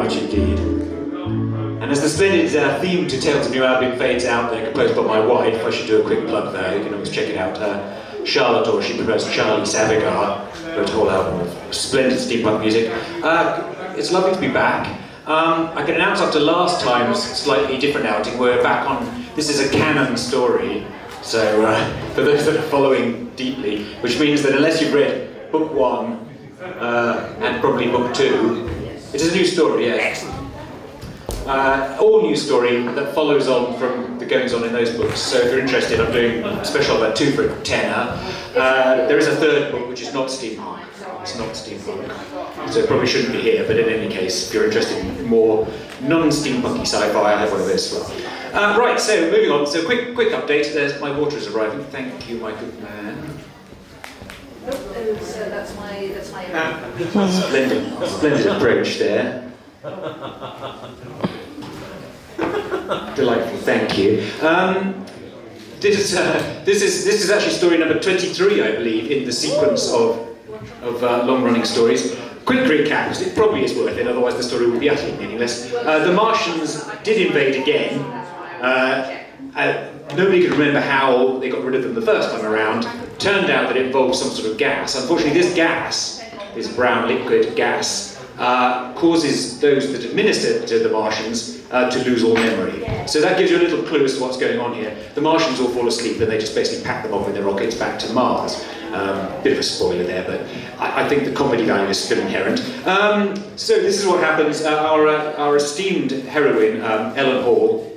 much indeed. And as the splendid theme to Tales of New Albion fades out there, composed by my wife, I should do a quick plug there, you can always check it out. Charlotte, or she prefers Charlie Savigar, wrote a whole album of splendid steampunk music. It's lovely to be back. I can announce after last time's slightly different outing, we're back on, this is a canon story, so for those that are following deeply, which means that unless you've read book 1 and probably book 2, it is a new story, yes. All new story that follows on from the goings on in those books. So if you're interested, I'm doing a special about 2 for a tenner. There is a third book which is not steampunk. It's not steampunk, so it probably shouldn't be here. But in any case, if you're interested in more non-steampunky sci-fi, I have one of those as well. Right. So moving on. So quick update. There's my water is arriving. Thank you, my good man. So that's my. Splendid approach there. Delightful, thank you. This is actually story number 23, I believe, in the sequence of long-running stories. Quick recap, because it probably is worth it, otherwise the story would be utterly meaningless. The Martians did invade again. Nobody could remember how they got rid of them the first time around. Turned out that it involved some sort of gas. Unfortunately, this gas, this brown liquid gas, causes those that administer to the Martians to lose all memory. So that gives you a little clue as to what's going on here. The Martians all fall asleep and they just basically pack them off with their rockets back to Mars. Bit of a spoiler there, but I think the comedy value is still inherent. So this is what happens. Our esteemed heroine, Ellen Hall,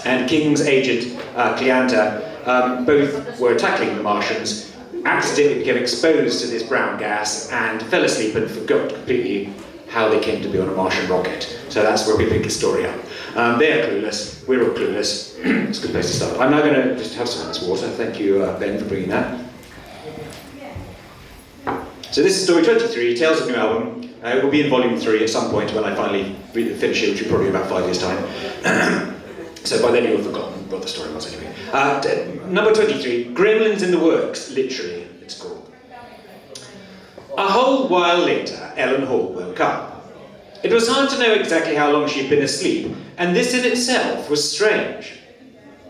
and King's agent, Cleanta, both were tackling the Martians, accidentally became exposed to this brown gas and fell asleep and forgot completely how they came to be on a Martian rocket. So that's where we pick the story up. They're clueless, we're all clueless. It's a good place to start. I'm now going to just have some of this water. Thank you, Ben, for bringing that. So this is story 23, Tales of New Album. It will be in volume 3 at some point when I finally finish it, which will probably be about 5 years' time. So by then you'll have forgotten what the story was anyway. Number 23, Gremlins in the Works, literally, it's called. A whole while later, Ellen Hall woke up. It was hard to know exactly how long she'd been asleep, and this in itself was strange.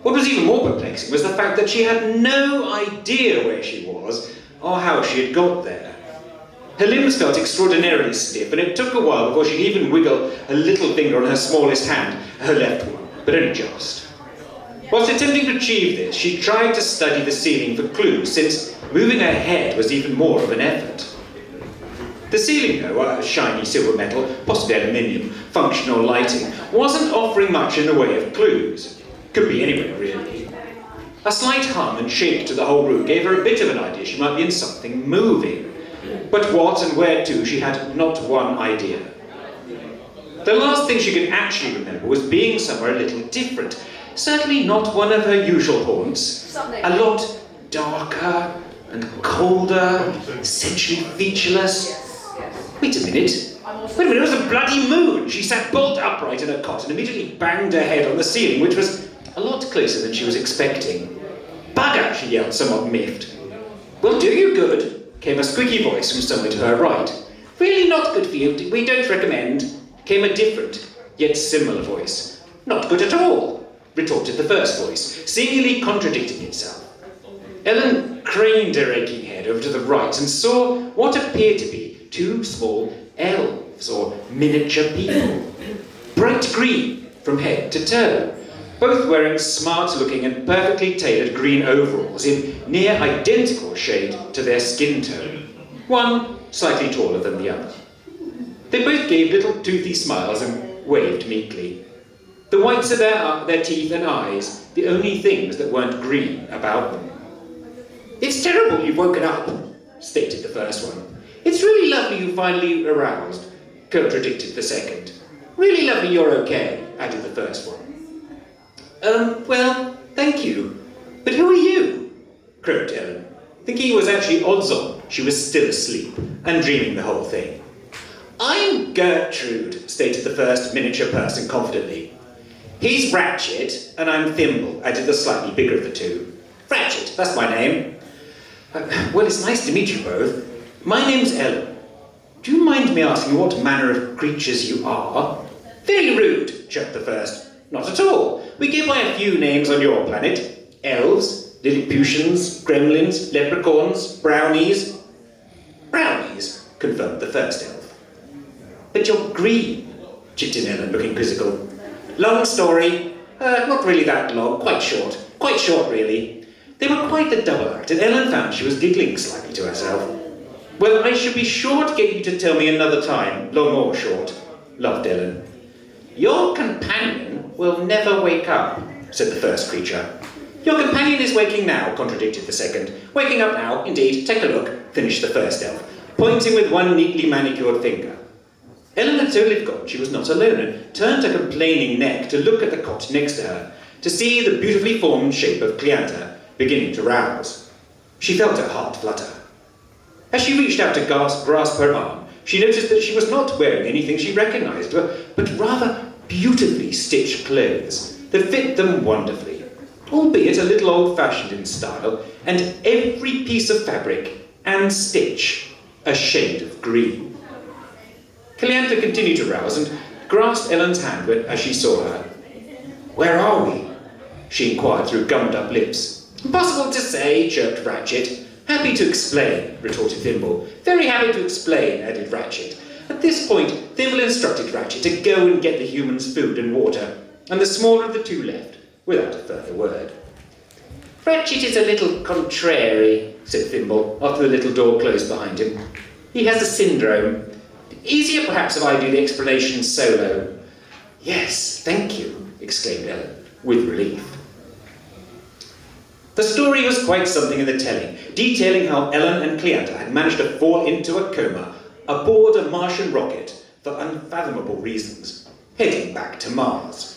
What was even more perplexing was the fact that she had no idea where she was or how she had got there. Her limbs felt extraordinarily stiff, and it took a while before she'd even wiggle a little finger on her smallest hand, her left one, but only just. Whilst attempting to achieve this, she tried to study the ceiling for clues, since moving her head was even more of an effort. The ceiling, though, shiny silver metal, possibly aluminium, functional lighting, wasn't offering much in the way of clues. Could be anywhere, really. A slight hum and shake to the whole room gave her a bit of an idea she might be in something moving. But what and where to, she had not one idea. The last thing she could actually remember was being somewhere a little different. Certainly not one of her usual haunts. A lot darker and colder, essentially featureless. Wait a minute, it was a bloody moon! She sat bolt upright in her cot and immediately banged her head on the ceiling, which was a lot closer than she was expecting. Bugger, she yelled, somewhat miffed. Well, do you good? Came a squeaky voice from somewhere to her right. Really not good for you, we don't recommend. Came a different, yet similar voice. Not good at all, retorted the first voice, seemingly contradicting itself. Ellen craned her aching head over to the right and saw what appeared to be 2 small elves, or miniature people. Bright green from head to toe, both wearing smart-looking and perfectly tailored green overalls in near identical shade to their skin tone, one slightly taller than the other. They both gave little toothy smiles and waved meekly. The whites of their teeth and eyes, the only things that weren't green about them. It's terrible you've woken up, stated the first one. It's really lovely you finally aroused, contradicted the second. Really lovely you're okay, added the first one. Well, thank you. But who are you? Croaked Ellen, thinking it was actually odds on she was still asleep and dreaming the whole thing. I'm Gertrude, stated the first miniature person confidently. He's Ratchet, and I'm Thimble, added the slightly bigger of the two. Ratchet, that's my name. Well, it's nice to meet you both. My name's Ellen. Do you mind me asking what manner of creatures you are? Very rude, chirped the first. Not at all. We go by a few names on your planet. Elves, Lilliputians, gremlins, leprechauns, brownies. Brownies, confirmed the first elf. But you're green, chipped in Ellen, looking quizzical. Long story. Not really that long, quite short. Quite short, really. They were quite the double act, and Ellen found she was giggling slightly to herself. Well, I should be sure to get you to tell me another time, long or short, laughed Ellen. Your companion will never wake up, said the first creature. Your companion is waking now, contradicted the second. Waking up now, indeed, take a look, finished the first elf, pointing with one neatly manicured finger. Ellen had totally forgotten she was not alone and turned her complaining neck to look at the cot next to her, to see the beautifully formed shape of Cleanta beginning to rouse. She felt her heart flutter. As she reached out to grasp her arm, she noticed that she was not wearing anything she recognised, but rather beautifully stitched clothes that fit them wonderfully, albeit a little old-fashioned in style, and every piece of fabric and stitch a shade of green. Cleanta continued to rouse and grasped Ellen's hand as she saw her. Where are we? She inquired through gummed-up lips. Impossible to say, chirped Ratchet. Happy to explain, retorted Thimble. Very happy to explain, added Ratchet. At this point, Thimble instructed Ratchet to go and get the humans food and water, and the smaller of the two left, without a further word. Ratchet is a little contrary, said Thimble, after the little door closed behind him. He has a syndrome. Easier perhaps if I do the explanation solo. Yes, thank you, exclaimed Ellen, with relief. The story was quite something in the telling, detailing how Ellen and Cleanta had managed to fall into a coma aboard a Martian rocket for unfathomable reasons, heading back to Mars.